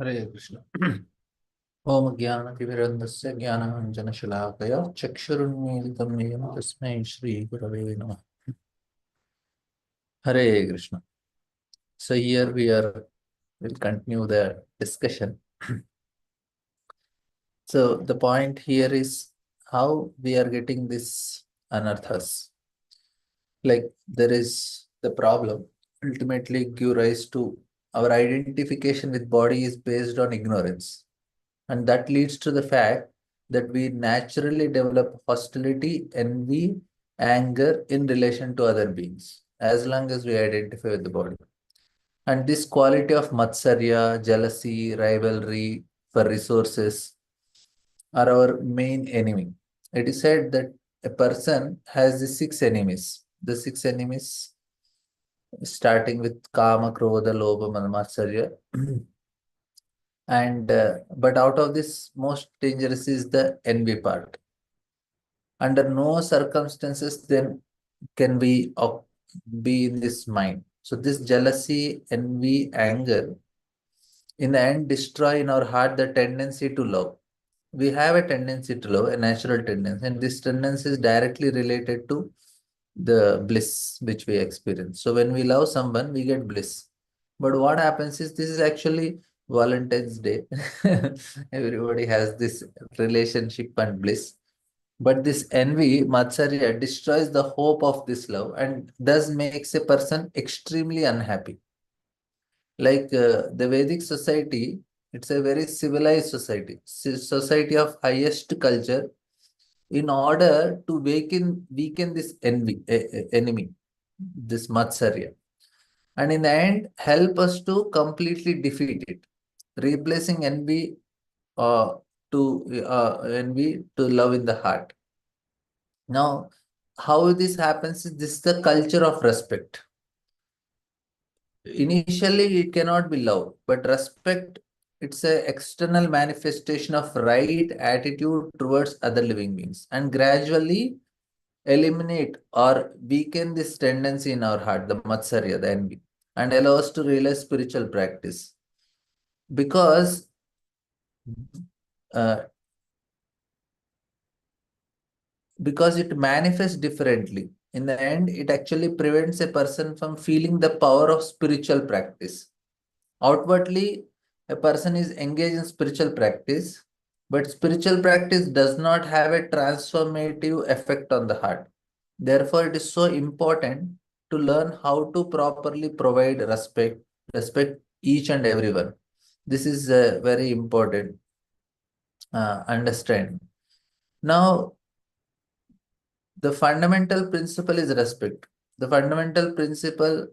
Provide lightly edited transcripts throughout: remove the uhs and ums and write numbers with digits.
Hare Krishna. Om Jnana-timirandasya Jnana-anjana-shalakaya Chakshurunmilitam Yena Tasmai Shri Gurave Namah. Hare Krishna. So here we'll continue the discussion. So the point here is how we are getting this anarthas. Like there is the problem ultimately give rise to our identification with body is based on ignorance. And that leads to the fact that we naturally develop hostility, envy, anger in relation to other beings, as long as we identify with the body. And this quality of matsarya, jealousy, rivalry for resources are our main enemy. It is said that a person has the six enemies. The six enemies starting with kama, krodha, lobha, mada, matsarya. And but out of this, most dangerous is the envy part. Under no circumstances then can we be in this mind. So this jealousy, envy, anger, in the end destroy in our heart the tendency to love. We have a tendency to love, a natural tendency, and this tendency is directly related to the bliss which we experience. So when we love someone, we get bliss. But what happens is this is actually Valentine's Day. Everybody has this relationship and bliss. But this envy, Matsarya, destroys the hope of this love and thus makes a person extremely unhappy. Like the Vedic society, it's a very civilized society, society of highest culture. In order to weaken this enemy, this Matsarya, and in the end, help us to completely defeat it, replacing uh, envy to love in the heart. Now, how this happens is this is the culture of respect. Initially, it cannot be love, but respect, it's an external manifestation of right attitude towards other living beings, and gradually eliminate or weaken this tendency in our heart, the matsarya, the envy, and allow us to realize spiritual practice. Because uh, because it manifests differently. In the end, it actually prevents a person from feeling the power of spiritual practice. Outwardly, a person is engaged in spiritual practice, but spiritual practice does not have a transformative effect on the heart. Therefore, it is so important to learn how to properly provide respect each and everyone. This is very important. Understand. Now, the fundamental principle is respect. The fundamental principle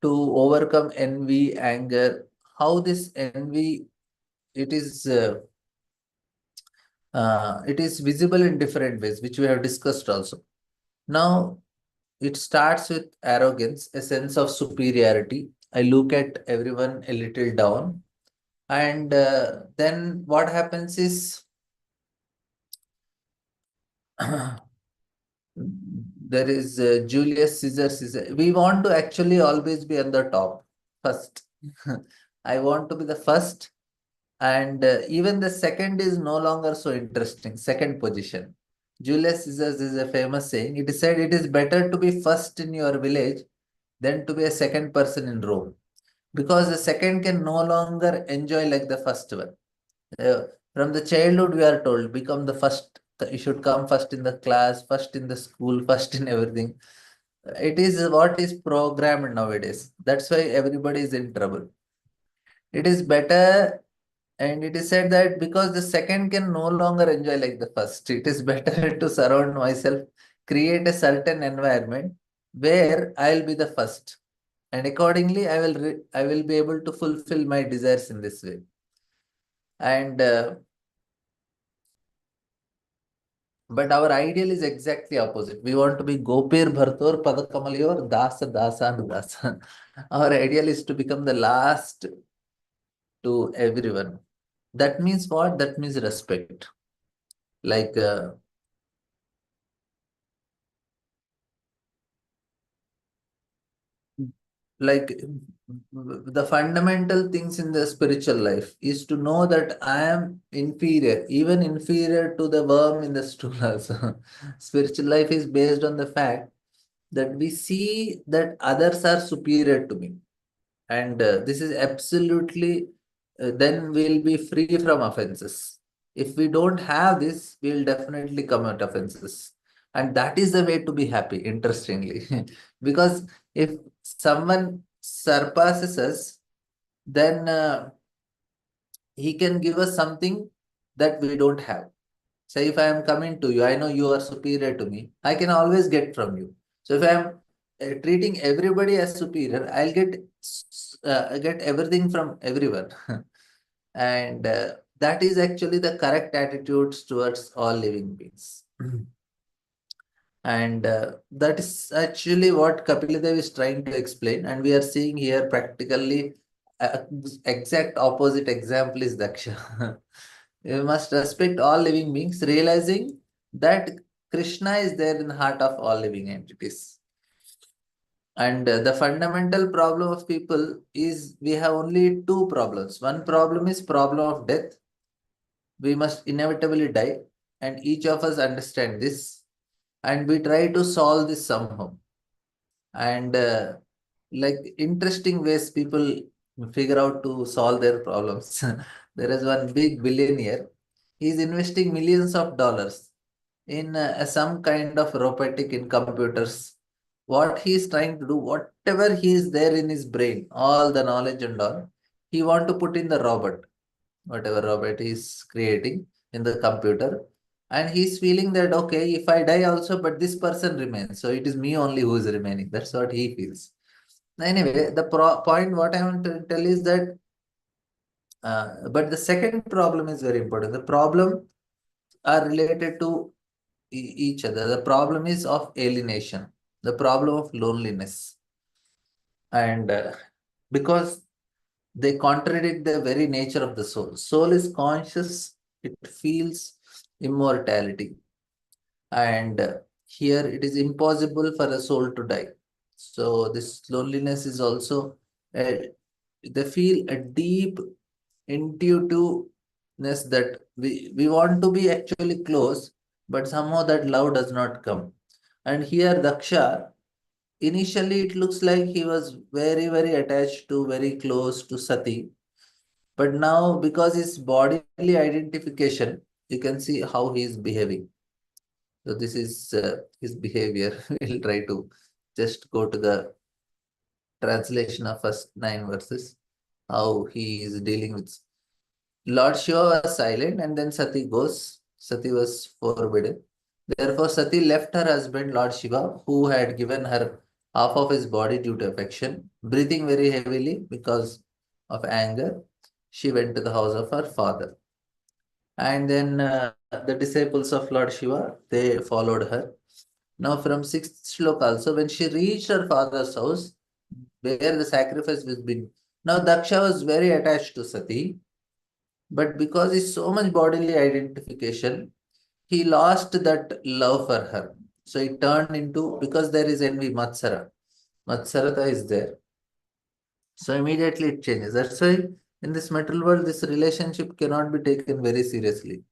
to overcome envy, anger, how this envy, it it is visible in different ways, which we have discussed also. Now, it starts with arrogance, a sense of superiority. I look at everyone a little down. And then what happens is there is Julius Caesar, Caesar. We want to actually always be on the top, first. I want to be the first. And even the second is no longer so interesting. Second position. Julius Caesar is a famous saying. It is said it is better to be first in your village than to be a second person in Rome. Because the second can no longer enjoy like the first one. Uh, from the childhood, we are told become the first. You should come first in the class, first in the school, first in everything. It is what is programmed nowadays. That's why everybody is in trouble. It is better, and it is said that because the second can no longer enjoy like the first, it is better to surround myself, create a certain environment where I'll be the first, and accordingly I will be able to fulfill my desires in this way. And but our ideal is exactly opposite. We want to be Gopir Bhartor Padakamalyor Dasa Dasa and Dasa. Our ideal is to become the last to everyone. That means what? That means respect. Like like the fundamental things in the spiritual life is to know that I am inferior, even inferior to the worm in the stool also. Spiritual life is based on the fact that we see that others are superior to me. And this is absolutely, then we'll be free from offenses. If we don't have this, we'll definitely commit offenses. And that is the way to be happy, interestingly. Because if someone surpasses us, then he can give us something that we don't have. Say, if I am coming to you, I know you are superior to me, I can always get from you. So if I am treating everybody as superior, I'll get everything from everyone. And that is actually the correct attitudes towards all living beings. And that is actually what Kapildev is trying to explain. And we are seeing here practically exact opposite example is Daksha. You must respect all living beings, realizing that Krishna is there in the heart of all living entities. And the fundamental problem of people is we have only two problems. One problem is problem of death. We must inevitably die, and each of us understand this, and we try to solve this somehow. And like interesting ways people figure out to solve their problems. There is one big billionaire. He's investing millions of dollars in some kind of robotic in computers. What he's trying to do, whatever he is there in his brain, all the knowledge and all, he want to put in the robot, whatever robot he's creating in the computer. And he's feeling that, okay, if I die also, but this person remains. So it is me only who is remaining. That's what he feels. Anyway, the point what I want to tell is that, but the second problem is very important. The problem are related to each other. The problem is of alienation, the problem of loneliness. And because they contradict the very nature of the soul. Soul is conscious, it feels immortality. And here it is impossible for a soul to die. So this loneliness is also, they feel a deep intuitiveness that we want to be actually close, but somehow that love does not come. And here Daksha, initially it looks like he was very, very attached to, very close to Sati. But now, because his bodily identification, you can see how he is behaving. So this is his behavior. We'll try to just go to the translation of first 9 verses, how he is dealing with. Lord Shiva was silent, and then Sati goes. Sati was forbidden. Therefore, Sati left her husband, Lord Shiva, who had given her half of his body due to affection. Breathing very heavily because of anger, she went to the house of her father. And then the disciples of Lord Shiva, they followed her. Now, from sixth slok also, when she reached her father's house, where the sacrifice was being. Now, Daksha was very attached to Sati, but because he's so much bodily identification, he lost that love for her. So it turned into, because there is envy, Matsara. Matsarata is there. So immediately it changes. That's why in this material world, this relationship cannot be taken very seriously.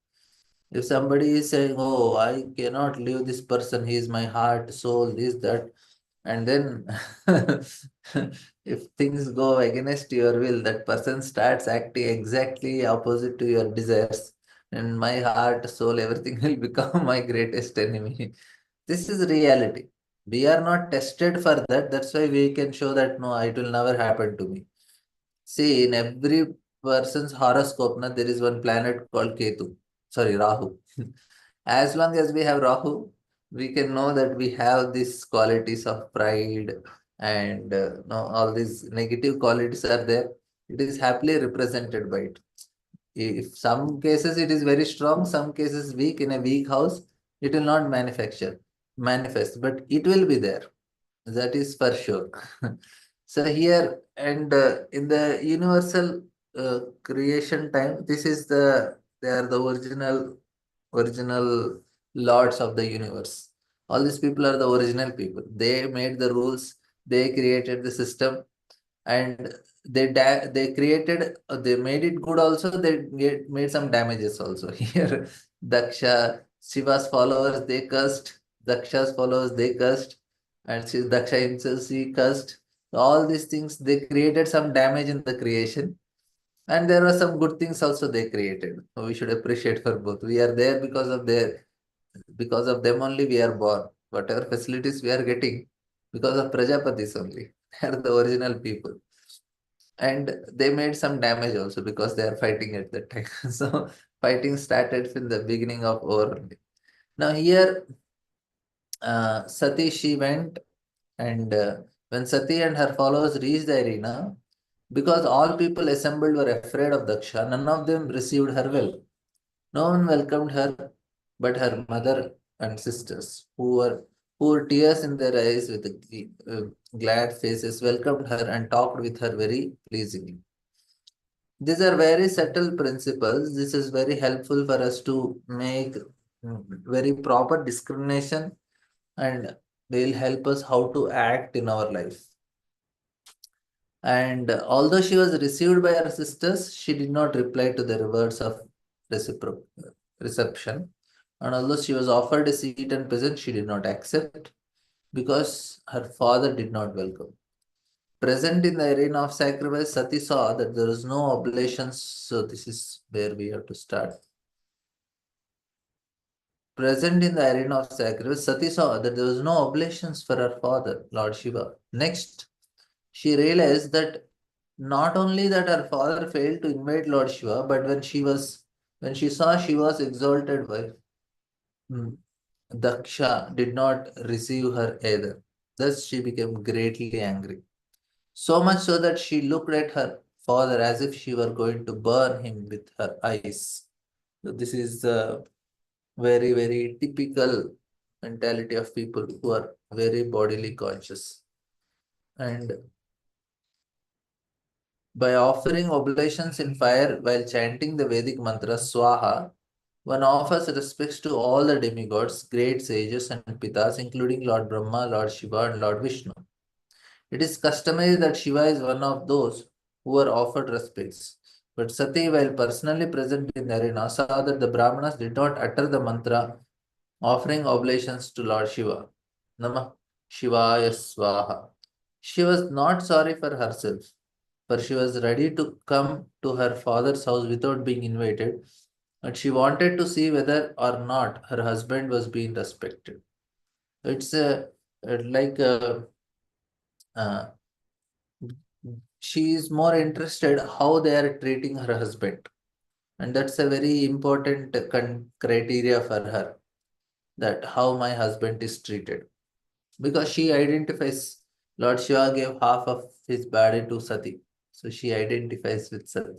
If somebody is saying, oh, I cannot leave this person, he is my heart, soul, this, that, and then if things go against your will, that person starts acting exactly opposite to your desires, and my heart, soul, everything will become my greatest enemy. This is reality. We are not tested for that. That's why we can show that no, it will never happen to me. See, in every person's horoscope, na, there is one planet called Ketu. Sorry, Rahu. As long as we have Rahu, we can know that we have these qualities of pride and no, all these negative qualities are there. It is happily represented by it. If some cases it is very strong, some cases weak. In a weak house, it will not manifest, but it will be there. That is for sure. So here and in the universal creation time, this is they are the original lords of the universe. All these people are the original people. They made the rules. They created the system. and they created, they made it good also, made some damages also. Here Daksha, Shiva's followers, they cursed, Daksha's followers, they cursed, and Daksha himself, he cursed. All these things, they created some damage in the creation, and there were some good things also they created. We should appreciate for both. We are there because of them only we are born. Whatever facilities we are getting, because of Prajapatis only. They are the original people. And they made some damage also because they are fighting at that time. So fighting started from the beginning of war only. Now here, Sati, she went, and when Sati and her followers reached the arena, because all people assembled were afraid of Daksha, none of them received her well. No one welcomed her but her mother and sisters, who were tears in their eyes with glad faces, welcomed her and talked with her very pleasingly. These are very subtle principles. This is very helpful for us to make very proper discrimination, and they will help us how to act in our life. And although she was received by her sisters, she did not reply to the words of reception. And although she was offered a seat and present, she did not accept because her father did not welcome. Present in the arena of sacrifice, Sati saw that there was no oblations. So this is where we have to start. Present in the arena of sacrifice, Sati saw that there was no oblations for her father, Lord Shiva. Next, she realized that not only that her father failed to invite Lord Shiva, but when she saw Shiva's exalted wife, Daksha did not receive her either. Thus she became greatly angry. So much so that she looked at her father as if she were going to burn him with her eyes. So this is the very, very typical mentality of people who are very bodily conscious. And by offering oblations in fire while chanting the Vedic mantra Swaha, one offers respects to all the demigods, great sages and pitas, including Lord Brahma, Lord Shiva, and Lord Vishnu. It is customary that Shiva is one of those who are offered respects. But Sati, while personally present in the arena, saw that the Brahmanas did not utter the mantra offering oblations to Lord Shiva. Namah Shivaya Swaha. She was not sorry for herself, for she was ready to come to her father's house without being invited, and she wanted to see whether or not her husband was being respected. It's like uh, she is more interested how they are treating her husband, and that's a very important criteria for her, that how my husband is treated, because she identifies. Lord Shiva gave half of his body to Sati, so she identifies with Sati,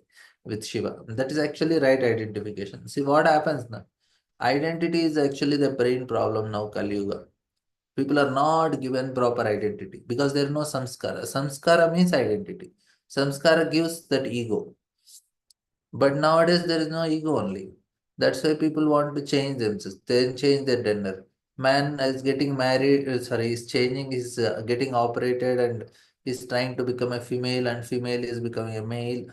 with Shiva. That is actually right identification. See what happens now. Identity is actually the brain problem now, Kali Yuga. People are not given proper identity because there is no samskara. Samskara means identity. Samskara gives that ego. But nowadays there is no ego only. That's why people want to change themselves. They change their gender. Man is getting married, sorry, is changing, is getting operated, and is trying to become a female, and female is becoming a male.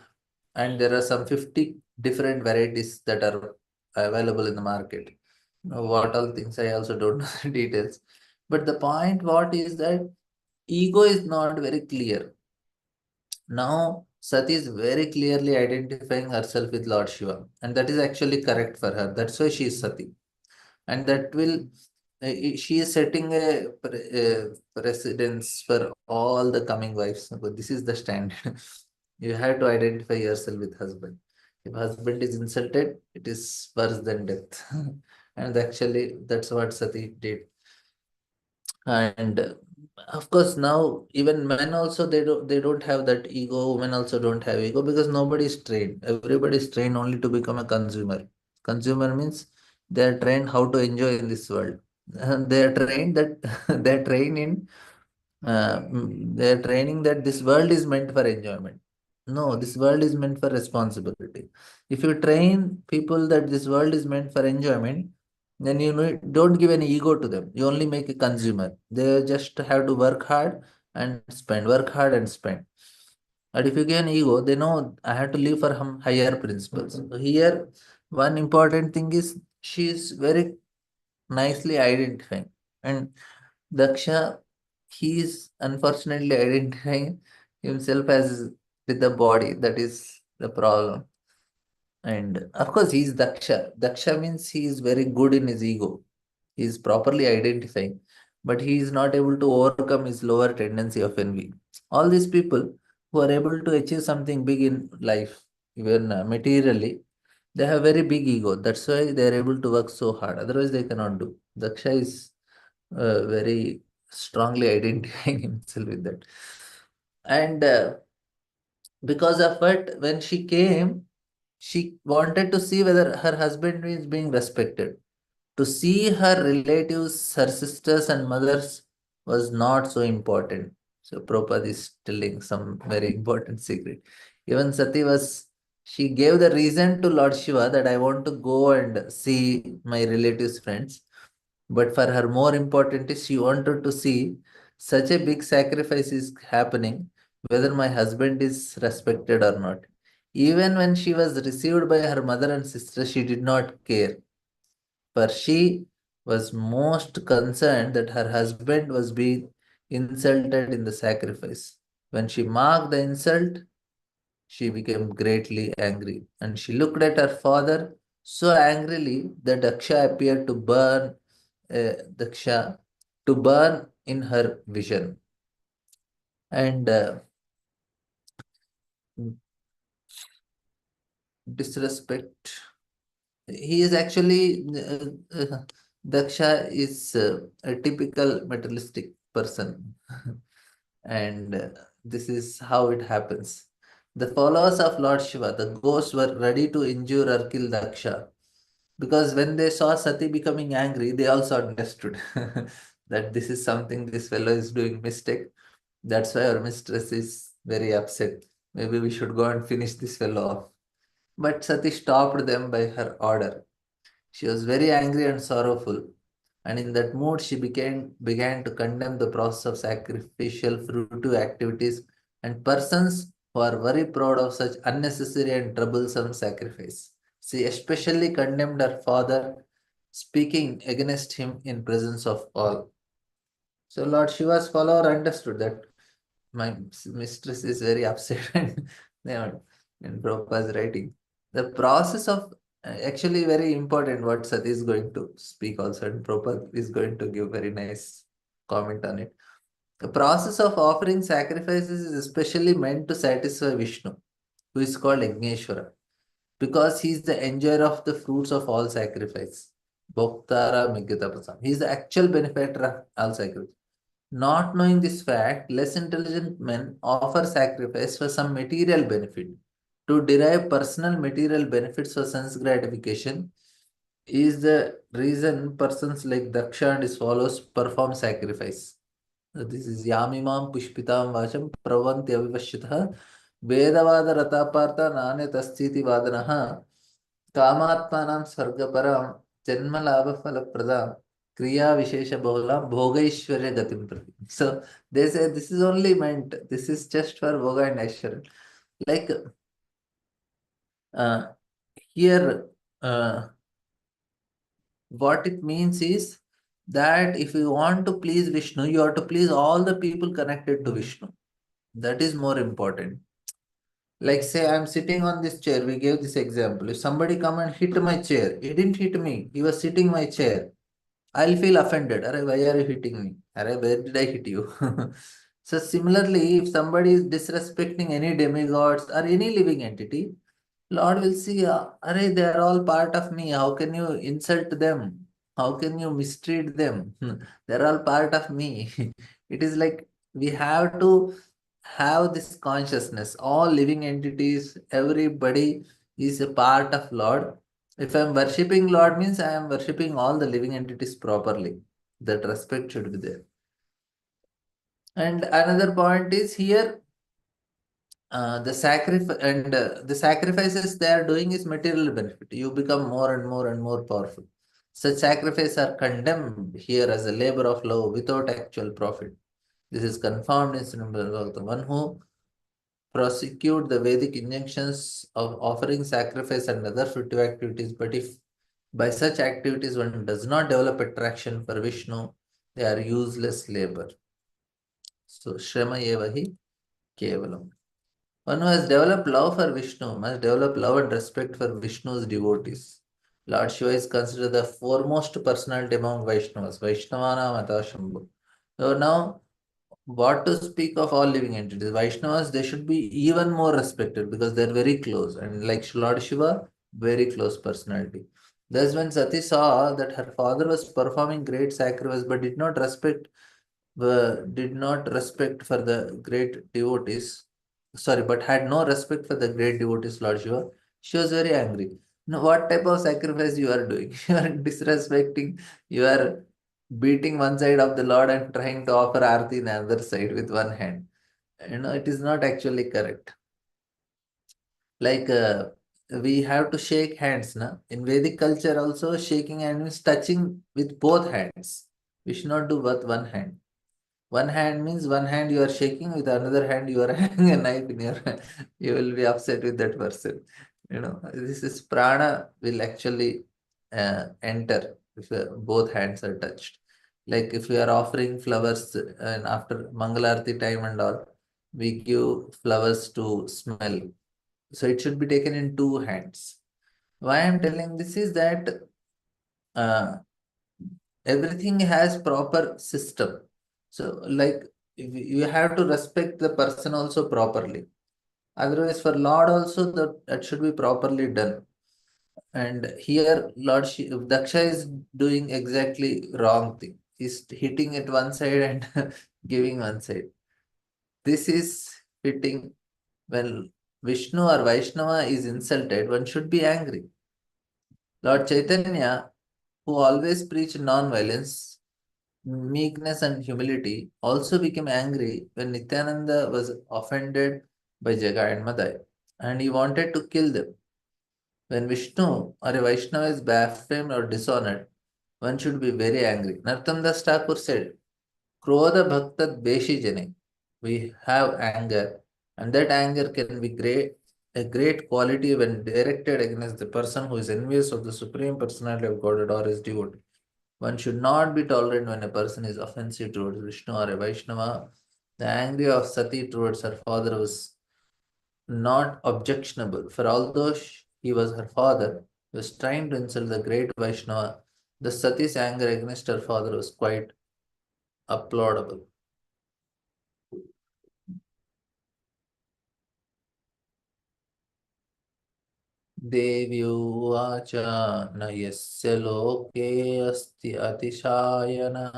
And there are some 50 different varieties that are available in the market. What all things, I also don't know the details. But the point what is that ego is not very clear. Now Sati is very clearly identifying herself with Lord Shiva, and that is actually correct for her. That's why she is Sati, and that will she is setting a precedence for all the coming wives. But this is the standard. You have to identify yourself with husband. If husband is insulted, it is worse than death. And actually, that's what Sati did. And of course, now even men also, they don't have that ego. Women also don't have ego because nobody is trained. Everybody is trained only to become a consumer. Consumer means they are trained how to enjoy in this world. They are trained that they are trained in they are training that this world is meant for enjoyment. No, this world is meant for responsibility. If you train people that this world is meant for enjoyment, then don't give any ego to them. You only make a consumer. They just have to work hard and spend, work hard and spend. And if you gain ego, they know I have to live for some higher principles. So here, one important thing is she is very nicely identifying. And Daksha, he is unfortunately identifying himself as with the body. That is the problem. And of course, he is Daksha. Daksha means he is very good in his ego. He is properly identifying, but he is not able to overcome his lower tendency of envy. All these people who are able to achieve something big in life, even materially, they have very big ego. That's why they are able to work so hard. Otherwise, they cannot do. Daksha is very strongly identifying himself with that. And because of it, when she came, she wanted to see whether her husband is being respected. To see her relatives, her sisters and mothers was not so important. So Prabhupada is telling some very important secret. Even Sati was, she gave the reason to Lord Shiva that I want to go and see my relatives' friends. But for her, more important is she wanted to see such a big sacrifice is happening, whether my husband is respected or not. Even when she was received by her mother and sister, she did not care. For she was most concerned that her husband was being insulted in the sacrifice. When she marked the insult, she became greatly angry, and she looked at her father so angrily that Daksha appeared to burn Daksha to burn in her vision. And disrespect. He is actually Daksha is a typical materialistic person, and this is how it happens. The followers of Lord Shiva, the ghosts, were ready to injure or kill Daksha because when they saw Sati becoming angry, they also understood that this is something this fellow is doing mistake. That's why our mistress is very upset. Maybe we should go and finish this fellow off. But Sati stopped them by her order. She was very angry and sorrowful, and in that mood she began to condemn the process of sacrificial fruitive activities and persons who are very proud of such unnecessary and troublesome sacrifice. She especially condemned her father, speaking against him in presence of all. So Lord Shiva's follower understood that my mistress is very upset and they are in Prabhupada's writing. The process of actually very important what Sati is going to speak also, and Prabhupada is going to give very nice comment on it. The process of offering sacrifices is especially meant to satisfy Vishnu, who is called Yagneshwara, because he is the enjoyer of the fruits of all sacrifice. Bhoktara Migyatapasam. He is the actual benefactor of all sacrifice. Not knowing this fact, less intelligent men offer sacrifice for some material benefit. To derive personal material benefits for sense gratification is the reason persons like Daksha and his followers perform sacrifice. So this is Yamimam Pushpitam Vacham Pravanti Avivashyatah Vedavada Ratapartha Nane Tasthiti Vadanaha Kamatmanam Sargaparam Janmalabha Falapradam Kriya Vishesha Bholam Bhogaishwarya Gatim Prati. So they say this is only meant, this is just for Bhoga and Aishwarya. Like uh, here, what it means is that if you want to please Vishnu, you have to please all the people connected to Vishnu. That is more important. Like say I'm sitting on this chair, we gave this example. If somebody come and hit my chair, he didn't hit me, he was sitting my chair. I'll feel offended. Arey, why are you hitting me? Arey, where did I hit you? So similarly, if somebody is disrespecting any demigods or any living entity, Lord will see, Arey, they are all part of me. How can you insult them? How can you mistreat them? They're all part of me. It is like we have to have this consciousness. All living entities, everybody is a part of Lord. If I'm worshipping Lord means I am worshipping all the living entities properly. That respect should be there. And another point is here the sacrifices they are doing is material benefit. You become more and more and more powerful. Such sacrifices are condemned here as a labor of love without actual profit. This is confirmed in Srimad Bhagavatam. One who prosecute the Vedic injunctions of offering sacrifice and other fruitive activities, but if by such activities one does not develop attraction for Vishnu, they are useless labor. So, Shrama Evahi Kevalam. One who has developed love for Vishnu must develop love and respect for Vishnu's devotees. Lord Shiva is considered the foremost personality among Vaishnavas. Vaishnavana Mata Shambhu. So now, what to speak of all living entities? Vaishnavas, they should be even more respected because they're very close. And like Lord Shiva, very close personality. Thus, when Sati saw that her father was performing great sacrifice but did not respect for the great devotees, sorry, but had no respect for the great devotees, Lord Shiva, she was very angry. Now, what type of sacrifice you are doing? You are disrespecting, you are beating one side of the Lord and trying to offer arti in the other side with one hand. It is not actually correct. Like we have to shake hands. Na? In Vedic culture, also shaking hands means touching with both hands. We should not do with one hand. One hand means one hand you are shaking, with another hand you are having a knife in your hand. You will be upset with that person. This is prana will actually enter if both hands are touched. Like if we are offering flowers and after Mangalarti time and all, we give flowers to smell. So it should be taken in two hands. Why I'm telling this is that uh, everything has proper system. So like you have to respect the person also properly. Otherwise, for Lord also that should be properly done. And here Daksha is doing exactly wrong thing. He's hitting it one side and giving one side. This is fitting when Vishnu or Vaishnava is insulted, one should be angry. Lord Chaitanya, who always preached non-violence, meekness and humility, also became angry when Nityananda was offended by Jagai and Madai, and he wanted to kill them. When Vishnu or a Vaishnava is blasphemed or dishonored, one should be very angry. Narottam Das Thakur said, Krodha Bhaktat Beshi Jane. We have anger, and that anger can be a great quality when directed against the person who is envious of the Supreme Personality of Godhead or his devotee. One should not be tolerant when a person is offensive towards Vishnu or a Vaishnava. The anger of Sati towards her father was not objectionable, for although he was her father, he was trying to insult the great Vaishnava. The Sati's anger against her father was quite applaudable. देव्युवाच न यस्य लोके अस्ति अतिशायनः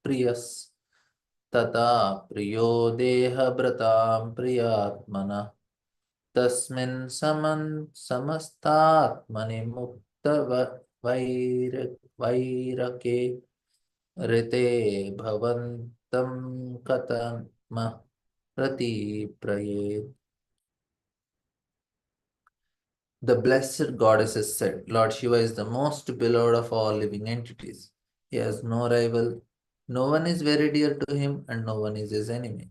प्रियस्तथा प्रियो देहभृतां प्रियात्मनः तस्मिन् समस्तात्मनि वैरके ऋते भवन्तं कथम प्रतिप्रयेत्. The blessed goddesses said, Lord Shiva is the most beloved of all living entities. He has no rival. No one is very dear to him, and no one is his enemy.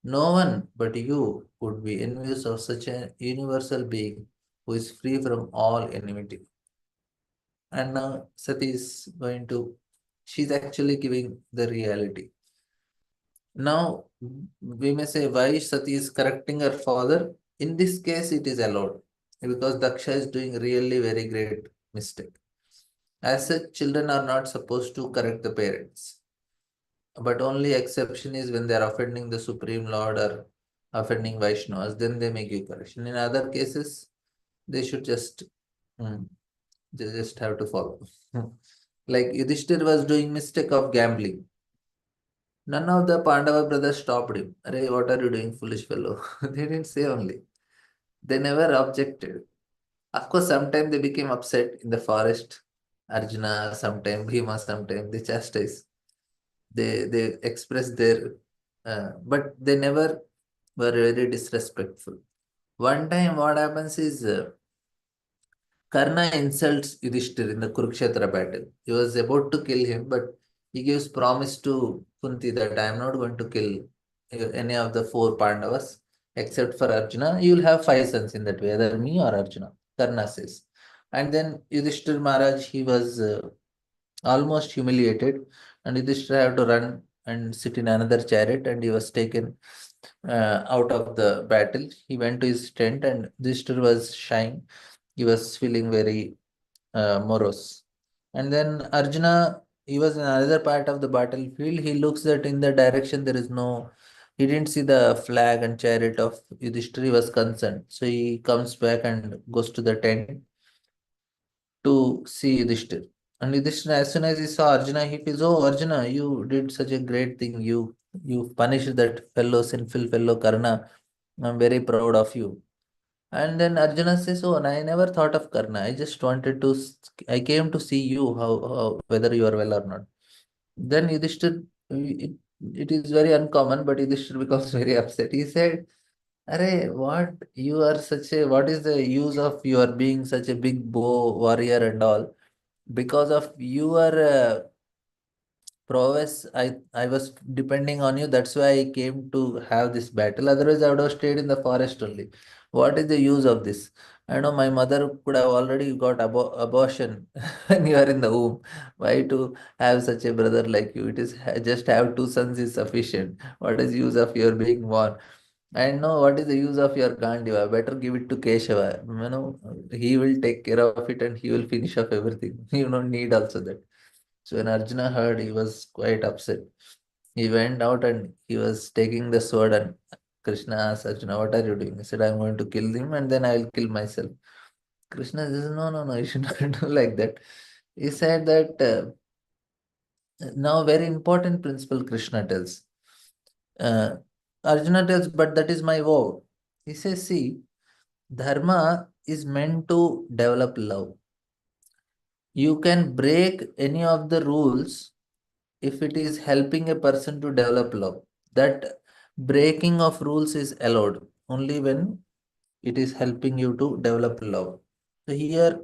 No one but you could be envious of such a universal being who is free from all enmity. And now Sati is she's actually giving the reality. Now, we may say why Sati is correcting her father. In this case, it is allowed because Daksha is doing really very great mistake. As such, children are not supposed to correct the parents. But only exception is when they are offending the Supreme Lord or offending Vaishnavas, then they may give correction. In other cases, they should they just have to follow. Like Yudhishthir was doing mistake of gambling. None of the Pandava brothers stopped him. Arey, what are you doing, foolish fellow? They didn't say only. They never objected. Of course, sometimes they became upset in the forest. Arjuna, sometimes Bhima, sometimes they chastise. They express their, but they never were very disrespectful. One time, what happens is Karna insults Yudhishthir in the Kurukshetra battle. He was about to kill him, but he gives promise to Kunti that I am not going to kill any of the four Pandavas. except for Arjuna. You will have 5 sons in that way, either me or Arjuna. Karna says. And then Yudhishthir Maharaj, he was almost humiliated, and Yudhishthira had to run and sit in another chariot, and he was taken out of the battle. He went to his tent, and Yudhishthira was shying. He was feeling very morose. And then Arjuna, he was in another part of the battlefield. He looks that in the direction there is no. He didn't see the flag and chariot of Yudhishthira. He was concerned. So he comes back and goes to the tent to see Yudhishthir. And Yudhishthir, as soon as he saw Arjuna, he feels, oh Arjuna, you did such a great thing. You punished that fellow, sinful fellow Karna. I'm very proud of you. And then Arjuna says, oh, and I never thought of Karna. I just wanted to, I came to see you, how whether you are well or not. Then Yudhishthir, it is very uncommon, but Yudhishthir becomes very upset. He said, Arey, what? You are such a, what is the use of your being such a big bow warrior and all? Because of your prowess, I was depending on you. That's why I came to have this battle. Otherwise I would have stayed in the forest only. What is the use of this? I know my mother could have already got abortion when you are in the womb. Why to have such a brother like you? It is just have 2 sons is sufficient. What is use of your being born? And no, what is the use of your Gandiva? Better give it to Keshava. He will take care of it and he will finish off everything. You don't need also that. So when Arjuna heard, he was quite upset. He went out and he was taking the sword, and Krishna asked Arjuna, what are you doing? He said, I'm going to kill him and then I will kill myself. Krishna says, no, no, no, you should not do like that. He said that now very important principle Krishna tells. Uh, Arjuna tells, but that is my vow. He says, see, dharma is meant to develop love. You can break any of the rules if it is helping a person to develop love. That breaking of rules is allowed only when it is helping you to develop love. So here,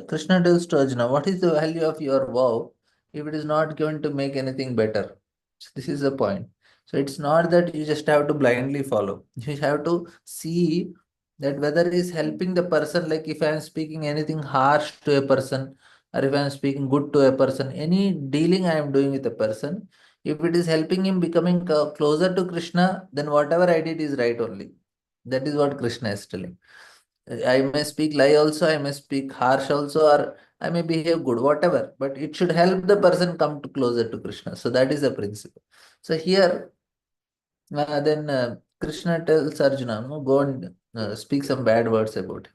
Krishna tells to Arjuna, what is the value of your vow if it is not going to make anything better? So this is the point. So it's not that you just have to blindly follow. You have to see that whether it is helping the person, like if I am speaking anything harsh to a person, or if I am speaking good to a person, any dealing I am doing with a person, if it is helping him becoming closer to Krishna, then whatever I did is right only. That is what Krishna is telling. I may speak lie also, I may speak harsh also, or I may behave good, whatever, but it should help the person come to closer to Krishna. So that is the principle. So here, then Krishna tells Arjuna, no, go and speak some bad words about him.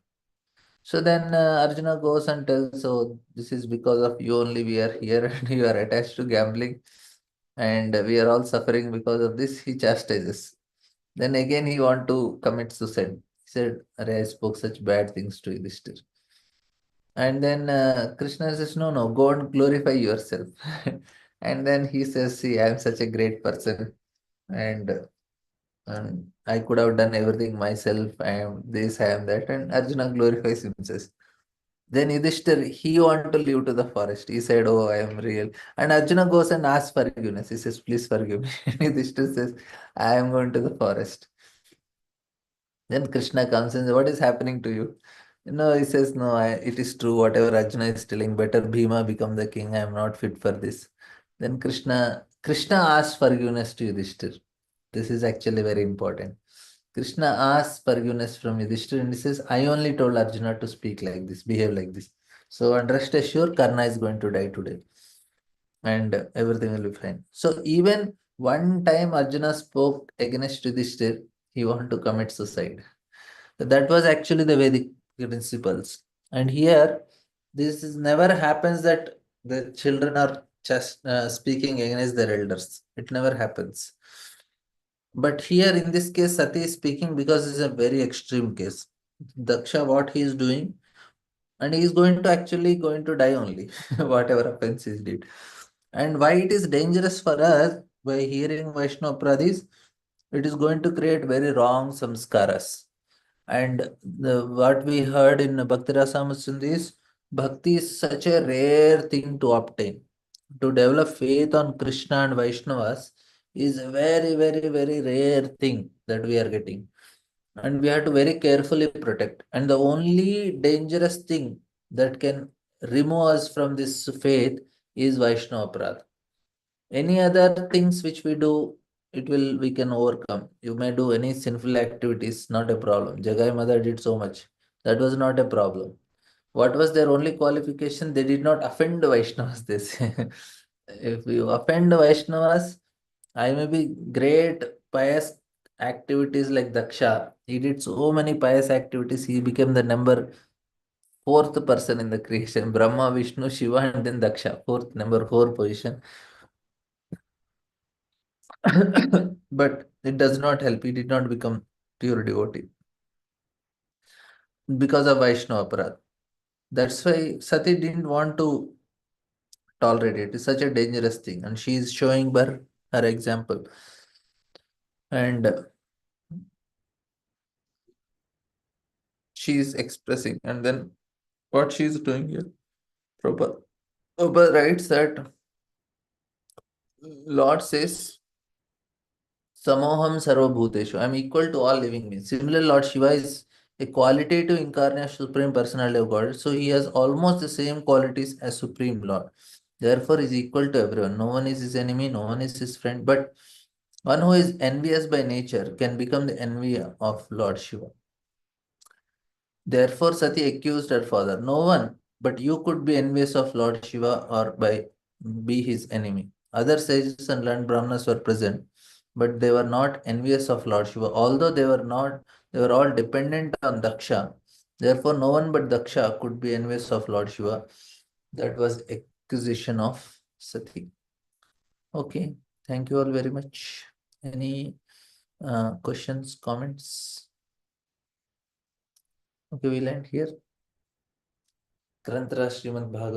So then Arjuna goes and tells, so this is because of you only we are here and you are attached to gambling and we are all suffering because of this. He chastises. Then again he want to commit suicide. He said, Arey, I spoke such bad things to Yudhishthir. And then Krishna says, no, no, go and glorify yourself. And then he says, see, I am such a great person and I could have done everything myself. I am this, I am that. And Arjuna glorifies himself. Then Yudhishthir, he want to leave to the forest. He said, oh, I am real. And Arjuna goes and asks forgiveness. He says, please forgive me. And Yudhishthir says, I am going to the forest. Then Krishna comes and says, what is happening to you? No, he says, no, it is true. Whatever Arjuna is telling, better Bhima become the king. I am not fit for this. Then Krishna asks forgiveness to Yudhishthir. This is actually very important. Krishna asks forgiveness from Yudhishthir and he says, I only told Arjuna to speak like this, behave like this. So, and rest assured, Karna is going to die today and everything will be fine. So, even one time Arjuna spoke against Yudhishthir, he wanted to commit suicide. So that was actually the Vedic principles. And here, this is never happens that the children are just speaking against their elders. It never happens. But here in this case, Sati is speaking because it's a very extreme case. Daksha, what he is doing, and he is going to actually going to die only, whatever offense he did. And why it is dangerous for us by hearing Vaishnava Pradis, it is going to create very wrong samskaras. And what we heard in Bhakti Rasamrita is bhakti is such a rare thing to obtain. To develop faith on Krishna and Vaishnavas is a very, very, very rare thing that we are getting. and we have to very carefully protect. And the only dangerous thing that can remove us from this faith is Vaishnava Aparadha. Any other things which we do, we can overcome. You may do any sinful activities, not a problem. Jagai mother did so much. That was not a problem. What was their only qualification? They did not offend Vaishnavas, they say. If you offend Vaishnavas, I may be great pious activities like Daksha. He did so many pious activities. He became the number fourth person in the creation. Brahma, Vishnu, Shiva, and then Daksha. Fourth, number four position. But it does not help. He did not become pure devotee because of Vaishnava Aparadha. That's why Sati didn't want to tolerate it. It's such a dangerous thing. And she is showing her example. And she is expressing. And then what she is doing here? Prabhupada writes that Lord says, Samoham Sarvabhuteshu. I'm equal to all living beings. Similarly, Lord Shiva is a qualitative incarnation of Supreme Personality of God. So he has almost the same qualities as Supreme Lord. Therefore, he is equal to everyone. No one is his enemy, no one is his friend. But one who is envious by nature can become the envy of Lord Shiva. Therefore, Sati accused her father. No one but you could be envious of Lord Shiva or be his enemy. Other sages and learned Brahmanas were present, but they were not envious of Lord Shiva. Although they were all dependent on Daksha. Therefore, no one but Daksha could be envious of Lord Shiva. That was accusation of Sati. Okay, thank you all very much. Any questions, comments? Okay, we'll end here. Grantara Srimad Bhagavatam.